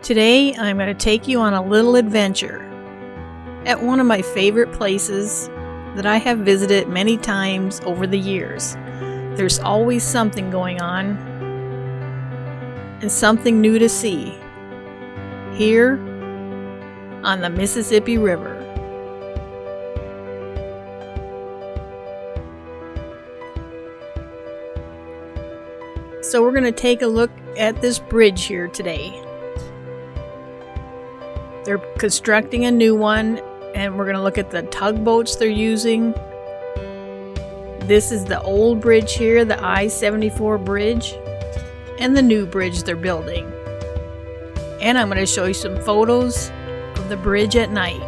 Today I'm going to take you on a little adventure at one of my favorite places that I have visited many times over the years. There's always something going on and something new to see here on the Mississippi River. So we're going to take a look at this bridge here today. They're constructing a new one, and we're going to look at the tugboats they're using. This is the old bridge here, the I-74 bridge, and the new bridge they're building. And I'm going to show you some photos of the bridge at night.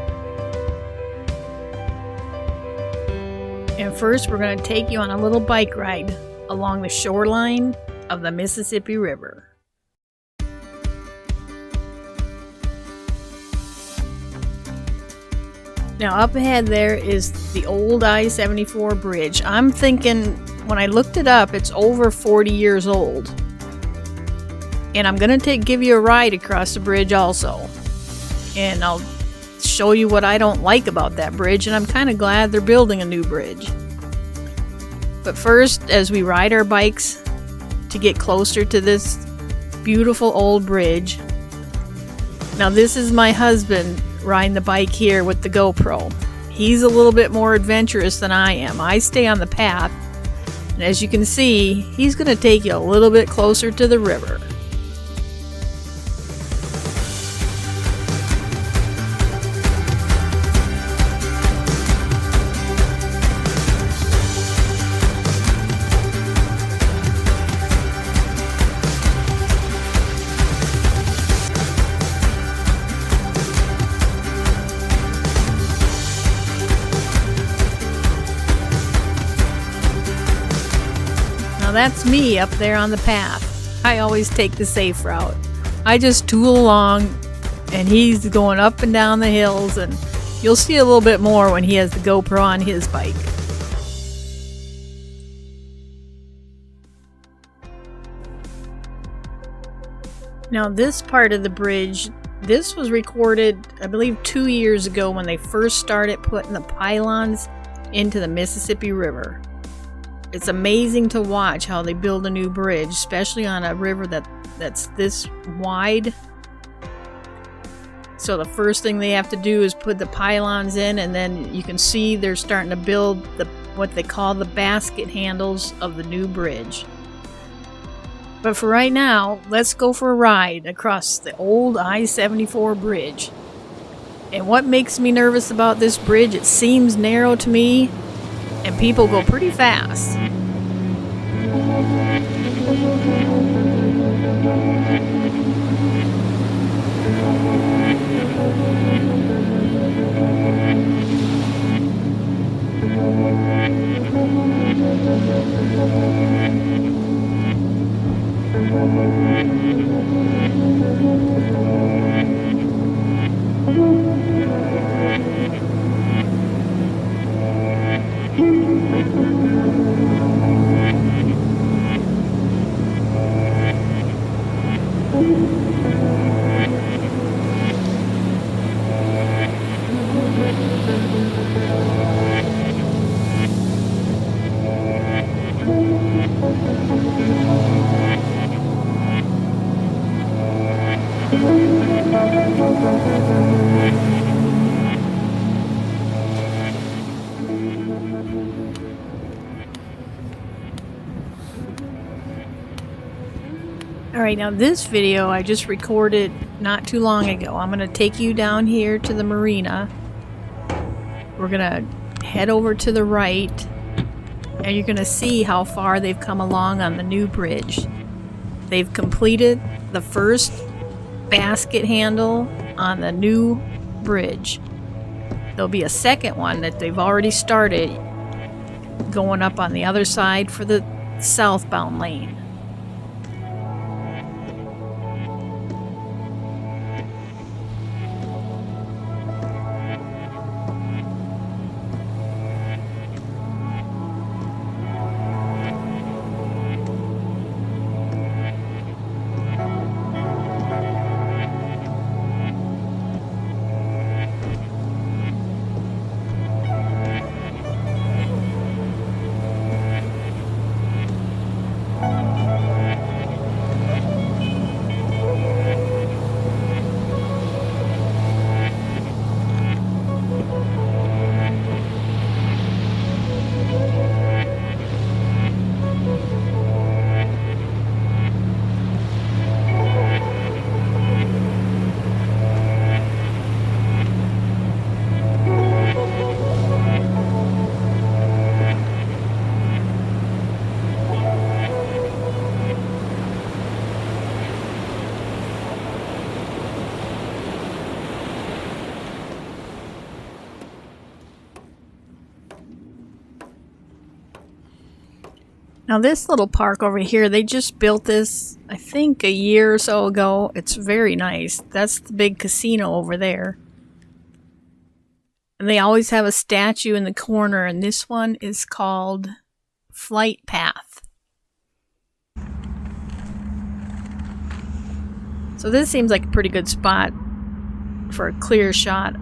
And first, we're going to take you on a little bike ride along the shoreline of the Mississippi River. Now up ahead there is the old I-74 bridge. I'm thinking, when I looked it up, it's over 40 years old. And I'm going to give you a ride across the bridge also. And I'll show you what I don't like about that bridge, and I'm kind of glad they're building a new bridge. But first, as we ride our bikes to get closer to this beautiful old bridge. Now this is my husband riding the bike here with the GoPro. He's a little bit more adventurous than I am. I stay on the path, and as you can see, he's going to take you a little bit closer to the river. Now that's me up there on the path. I always take the safe route. I just tool along, and he's going up and down the hills, and you'll see a little bit more when he has the GoPro on his bike. Now this part of the bridge, this was recorded, I believe, 2 years ago when they first started putting the pylons into the Mississippi River. It's amazing to watch how they build a new bridge, especially on a river that's this wide. So the first thing they have to do is put the pylons in, and then you can see they're starting to build what they call the basket handles of the new bridge. But for right now, let's go for a ride across the old I-74 bridge. And what makes me nervous about this bridge, it seems narrow to me, and people go pretty fast. Alright, now this video I just recorded not too long ago. I'm going to take you down here to the marina. We're going to head over to the right, and you're going to see how far they've come along on the new bridge. They've completed the first basket handle on the new bridge. There'll be a second one that they've already started going up on the other side for the southbound lane. Now this little park over here, they just built this, I think, a year or so ago. It's very nice. That's the big casino over there. And they always have a statue in the corner, and this one is called Flight Path. So this seems like a pretty good spot for a clear shot.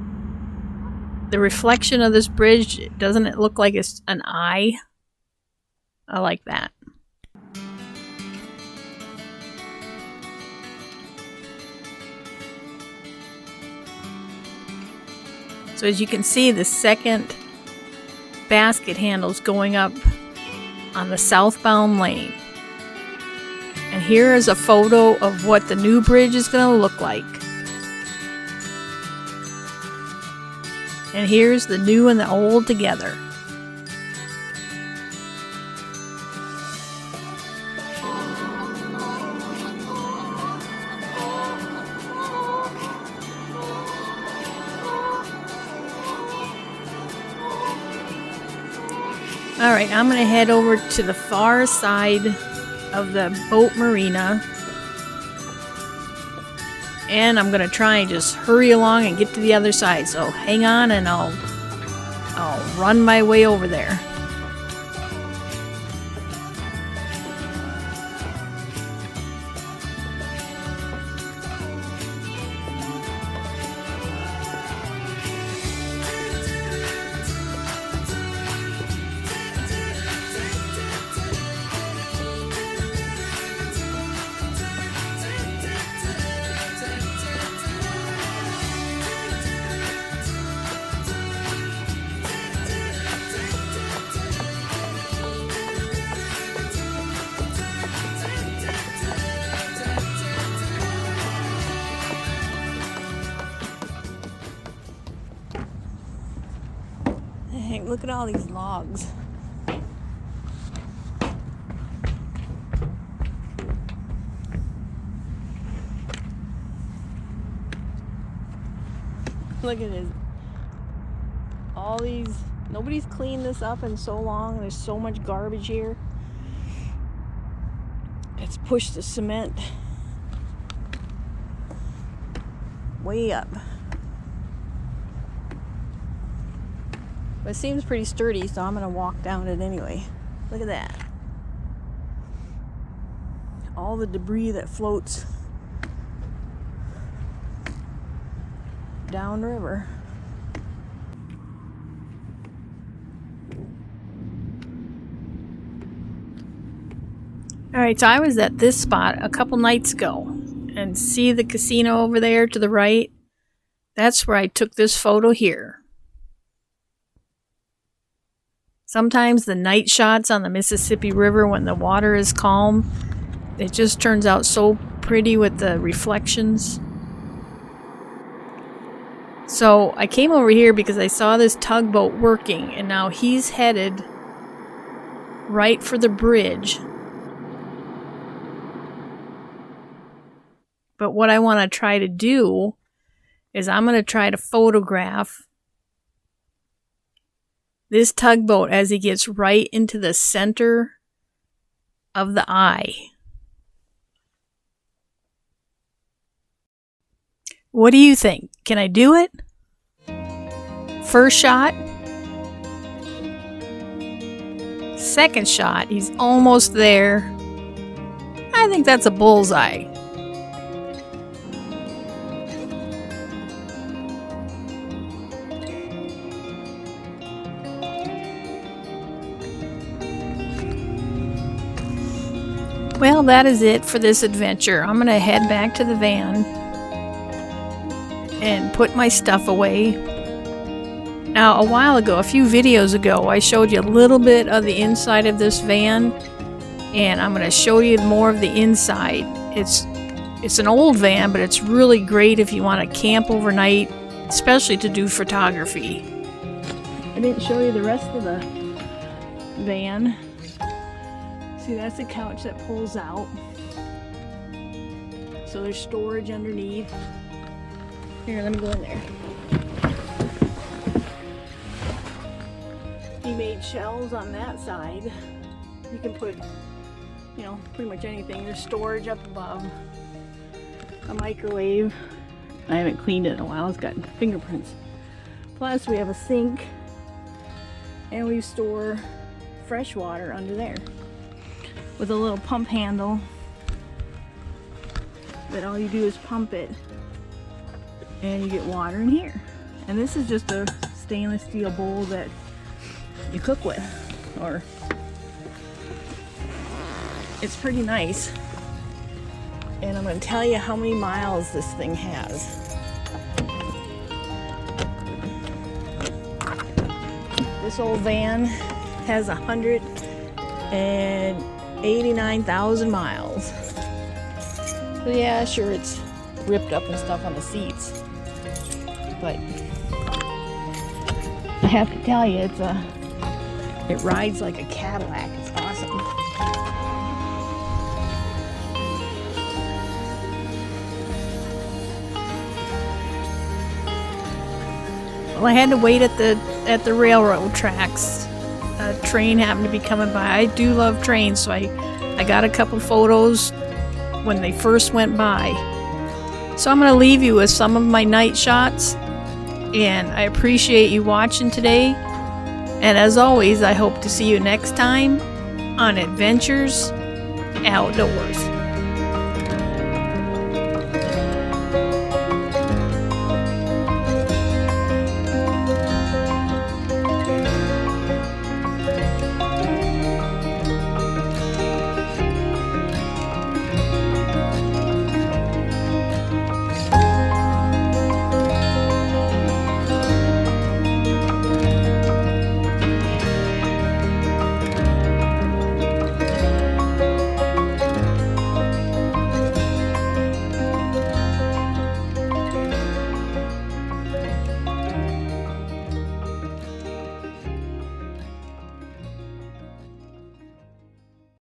The reflection of this bridge, doesn't it look like it's an eye? I like that. So as you can see, the second basket handle's going up on the southbound lane. And here is a photo of what the new bridge is going to look like. And here's the new and the old together. Alright, I'm going to head over to the far side of the boat marina. And I'm going to try and just hurry along and get to the other side. So hang on and I'll run my way over there. Hey, look at all these logs. Look at this. All these, nobody's cleaned this up in so long. There's so much garbage here. It's pushed the cement way up. But it seems pretty sturdy, so I'm going to walk down it anyway. Look at that. All the debris that floats downriver. Alright, so I was at this spot a couple nights ago. And see the casino over there to the right? That's where I took this photo here. Sometimes the night shots on the Mississippi River when the water is calm, it just turns out so pretty with the reflections. So I came over here because I saw this tugboat working, and now he's headed right for the bridge. But what I want to try to do is I'm going to try to photograph this tugboat as he gets right into the center of the eye. What do you think? Can I do it? First shot. Second shot. He's almost there. I think that's a bullseye. Well, that is it for this adventure. I'm going to head back to the van and put my stuff away. Now, a while ago, a few videos ago, I showed you a little bit of the inside of this van, and I'm going to show you more of the inside. It's an old van, but it's really great if you want to camp overnight, especially to do photography. I didn't show you the rest of the van. See, that's the couch that pulls out. So there's storage underneath. Here, let me go in there. He made shelves on that side. You can put, you know, pretty much anything. There's storage up above. A microwave. I haven't cleaned it in a while. It's got fingerprints. Plus we have a sink, and we store fresh water under there with a little pump handle that all you do is pump it and you get water in here. And this is just a stainless steel bowl that you cook with, or it's pretty nice. And I'm going to tell you how many miles this thing has. This old van has 189,000 miles. So yeah, sure, it's ripped up and stuff on the seats, but I have to tell you, it rides like a Cadillac. It's awesome. Well, I had to wait at the railroad tracks. A train happened to be coming by. I do love trains, so I got a couple photos when they first went by. So I'm going to leave you with some of my night shots, and I appreciate you watching today. And as always, I hope to see you next time on Adventures Outdoors.